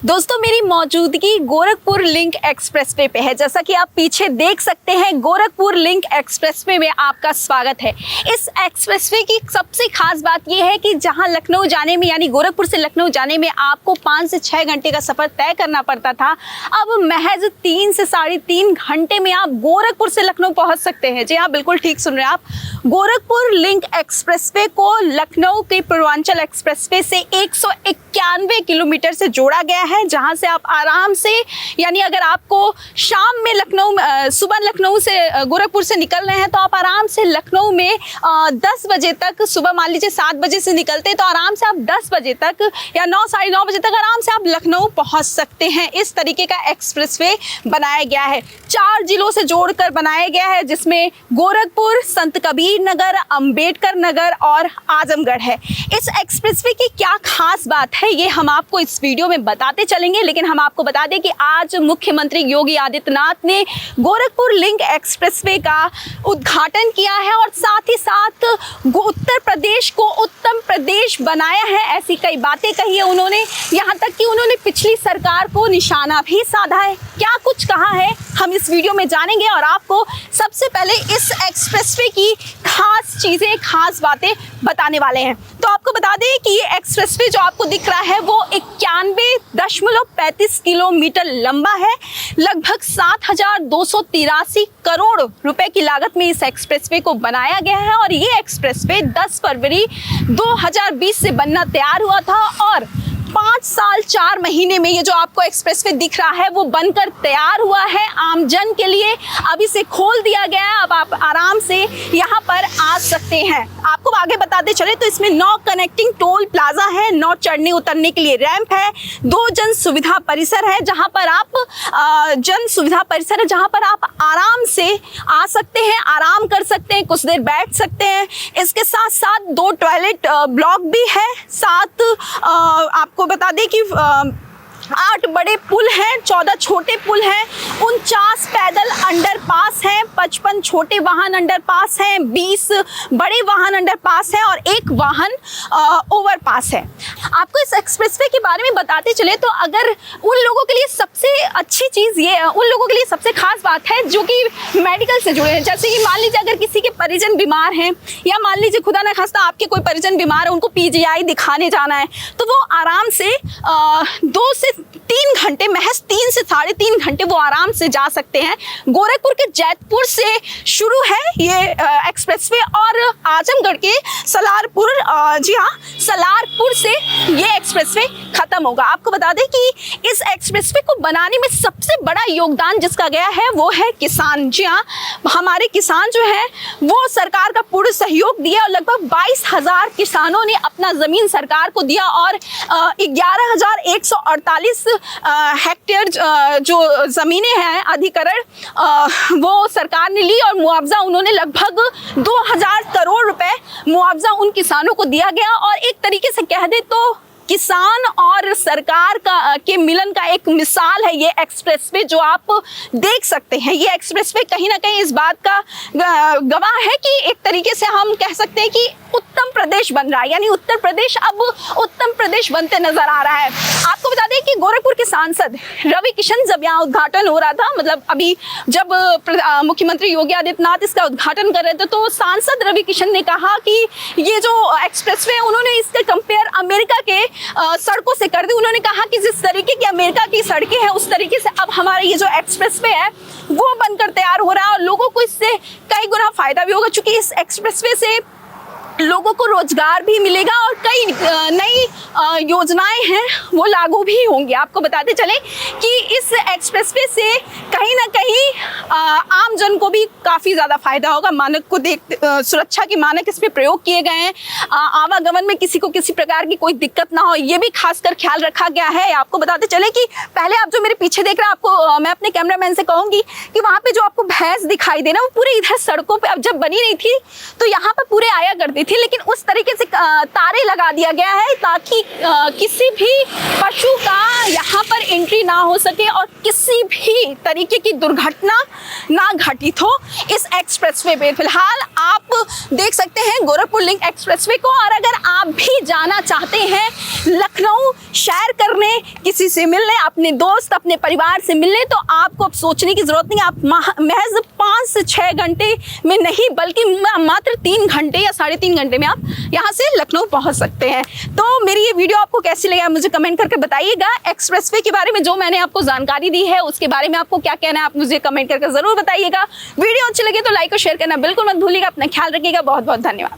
दोस्तों मेरी मौजूदगी गोरखपुर लिंक एक्सप्रेसवे पे है। जैसा कि आप पीछे देख सकते हैं, गोरखपुर लिंक एक्सप्रेसवे में आपका स्वागत है। इस एक्सप्रेसवे की सबसे खास बात यह है कि जहां लखनऊ जाने में यानी गोरखपुर से लखनऊ जाने में आपको 5 से 6 घंटे का सफ़र तय करना पड़ता था, अब महज 3 से 3.5 घंटे में आप गोरखपुर से लखनऊ पहुँच सकते हैं। जी हाँ, बिल्कुल ठीक सुन रहे हैं आप। गोरखपुर लिंक एक्सप्रेसवे को लखनऊ के पूर्वांचल एक्सप्रेसवे से 191 किलोमीटर से जोड़ा गया है, जहां से आप आराम से यानी अगर आपको शाम में सुबह लखनऊ से गोरखपुर से निकल रहे हैं तो आप आराम से लखनऊ में 10 बजे तक, सुबह मान लीजिए 7 बजे से निकलते तो आराम से आप 10 बजे तक या 9 साढ़े 9 बजे तक आराम से आप लखनऊ पहुंच सकते हैं। इस तरीके का एक्सप्रेसवे बनाया गया है, 4 जिलों से जोड़कर बनाया गया है, जिसमें गोरखपुर, संत कबीर नगर, अंबेडकर नगर और आजमगढ़ है। इस एक्सप्रेसवे की क्या खास बात है ये हम आपको इस वीडियो में बताते चलेंगे, लेकिन हम आपको बता दें कि आज मुख्यमंत्री योगी आदित्यनाथ ने गोरखपुर लिंक एक्सप्रेसवे का उद्घाटन किया है और साथ ही साथ उत्तर प्रदेश को उत्तम प्रदेश बनाया है, ऐसी कई बातें कही है उन्होंने। यहाँ तक कि उन्होंने पिछली सरकार को निशाना भी साधा है। क्या कुछ कहा है हम इस वीडियो में जानेंगे और आपको सबसे पहले इस एक्सप्रेसवे की खास चीज़ें, खास बातें बताने वाले हैं। तो आपको बता दें कि ये एक्सप्रेसवे जो आपको दिख रहा है वो 91.35 किलोमीटर लंबा है। लगभग 7,283 करोड़ रुपए की लागत में इस एक्सप्रेसवे को बनाया गया है और ये एक्सप्रेसवे 10 फरवरी 2020 से बनना तैयार हुआ था और 5 साल 4 महीने में ये जो आपको एक्सप्रेसवे दिख रहा है वो बनकर तैयार हुआ है आम जन के लिए। अब इसे खोल दिया गया है, अब आप आराम से यहाँ पर आ सकते हैं। आपको आगे बताते चले तो इसमें 9 कनेक्टिंग टोल प्लाजा है, 9 चढ़ने उतरने के लिए रैंप है, 2 जन सुविधा परिसर है जहाँ पर आप आराम से आ सकते हैं, आराम कर सकते हैं, कुछ देर बैठ सकते हैं। इसके साथ साथ 2 टॉयलेट ब्लॉक भी है। साथ आपको बता दें कि 8 बड़े पुल हैं, 14 छोटे पुल हैं, 49 पैदल अंडरपास हैं, 55 छोटे वाहन अंडरपास हैं, 20 बड़े वाहन अंडरपास हैं और 1 वाहन ओवरपास है। आपको इस एक्सप्रेसवे के बारे में बताते चले तो अगर उन लोगों के लिए सबसे अच्छी चीज़ ये, उन लोगों के लिए सबसे खास बात है जो कि मेडिकल से जुड़े हैं। जैसे कि मान लीजिए अगर किसी के परिजन बीमार हैं या मान लीजिए खुदा न खास्ता आपके कोई परिजन बीमार है, उनको पीजीआई दिखाने जाना है तो वो आराम से 2 से 3 घंटे, महज 3 से 3.5 घंटे वो आराम से जा सकते हैं। गोरखपुर के जैतपुर से शुरू है ये एक्सप्रेसवे और आजमगढ़ के सलारपुर, जी हाँ, सलारपुर से ये एक्सप्रेसवे खत्म होगा। आपको बता दें कि इस एक्सप्रेसवे को बनाने में सबसे बड़ा योगदान जिसका गया है वो है किसान। जी हाँ, हमारे किसान जो हैं वो सरकार का पूर्ण सहयोग दिया और लगभग 22,000 किसानों ने अपना ज़मीन सरकार को दिया और 11,148 हेक्टेयर जो ज़मीनें हैं अधिकरण वो सरकार ने ली और मुआवजा उन्होंने लगभग 2,000 करोड़ रुपए मुआवजा उन किसानों को दिया गया। और एक तरीके से कह दे तो किसान और सरकार के मिलन का एक मिसाल है ये एक्सप्रेसवे जो आप देख सकते हैं। ये एक्सप्रेसवे कहीं ना कहीं इस बात का गवाह है कि एक तरीके से हम कह सकते हैं कि उत्तम प्रदेश बन रहा है, यानी उत्तर प्रदेश अब उत्तम प्रदेश बनते नजर आ रहा है। आपको बता दें कि गोरखपुर के सांसद रवि किशन, जब यहाँ उद्घाटन हो रहा था, मतलब अभी जब मुख्यमंत्री योगी आदित्यनाथ इसका उद्घाटन कर रहे थे तो सांसद रवि किशन ने कहा कि ये जो एक्सप्रेसवे उन्होंने इसका कंपेयर अमेरिका के सड़कों से कर दी। उन्होंने कहा कि जिस तरीके की अमेरिका की सड़कें हैं उस तरीके से अब हमारा ये जो एक्सप्रेसवे है वो बनकर तैयार हो रहा है और लोगों को इससे कई गुना फायदा भी होगा, क्योंकि इस एक्सप्रेसवे से लोगों को रोजगार भी मिलेगा और कई नई योजनाएं हैं वो लागू भी होंगी। आपको बताते चले कि इस एक्सप्रेसवे से कहीं ना कहीं आम जन को भी काफ़ी ज़्यादा फायदा होगा। मानक को सुरक्षा के मानक इस पर प्रयोग किए गए हैं, आवागमन में किसी को किसी प्रकार की कोई दिक्कत ना हो ये भी खासकर ख्याल रखा गया है। आपको बताते चले कि पहले आप जो मेरे पीछे देख रहे हैं, आपको मैं अपने कैमरामैन से कहूँगी कि वहाँ पे जो आपको भैंस दिखाई दे रहा है वो पूरे इधर सड़कों पे अब जब बनी नहीं थी तो यहाँ पर पूरे आया करती थी, लेकिन उस तरीके से तारे लगा दिया गया है ताकि किसी भी पशु का यहाँ पर एंट्री ना हो सके और किसी भी तरीके की दुर्घटना ना घटित हो इस एक्सप्रेसवे पे। फिलहाल आप देख सकते हैं गोरखपुर लिंक एक्सप्रेसवे को। और अगर आप भी जाना चाहते हैं लखनऊ सैर करने, किसी से मिलने, अपने दोस्त अपने परिवार से मिलने, तो आपको अब सोचने की जरूरत नहीं। आप महज 5 से 6 घंटे में नहीं बल्कि मात्र 3 घंटे या 3.5 घंटे में आप यहाँ से लखनऊ पहुँच सकते हैं। तो मेरी ये वीडियो आपको कैसी लगी आप मुझे कमेंट करके बताइएगा। एक्सप्रेसवे के बारे में जो मैंने आपको जानकारी दी है उसके बारे में आपको क्या कहना है आप मुझे कमेंट करके जरूर बताइएगा। वीडियो अच्छी लगे तो लाइक और शेयर करना बिल्कुल मत भूलिएगा। अपना ख्याल रखिएगा। बहुत बहुत धन्यवाद।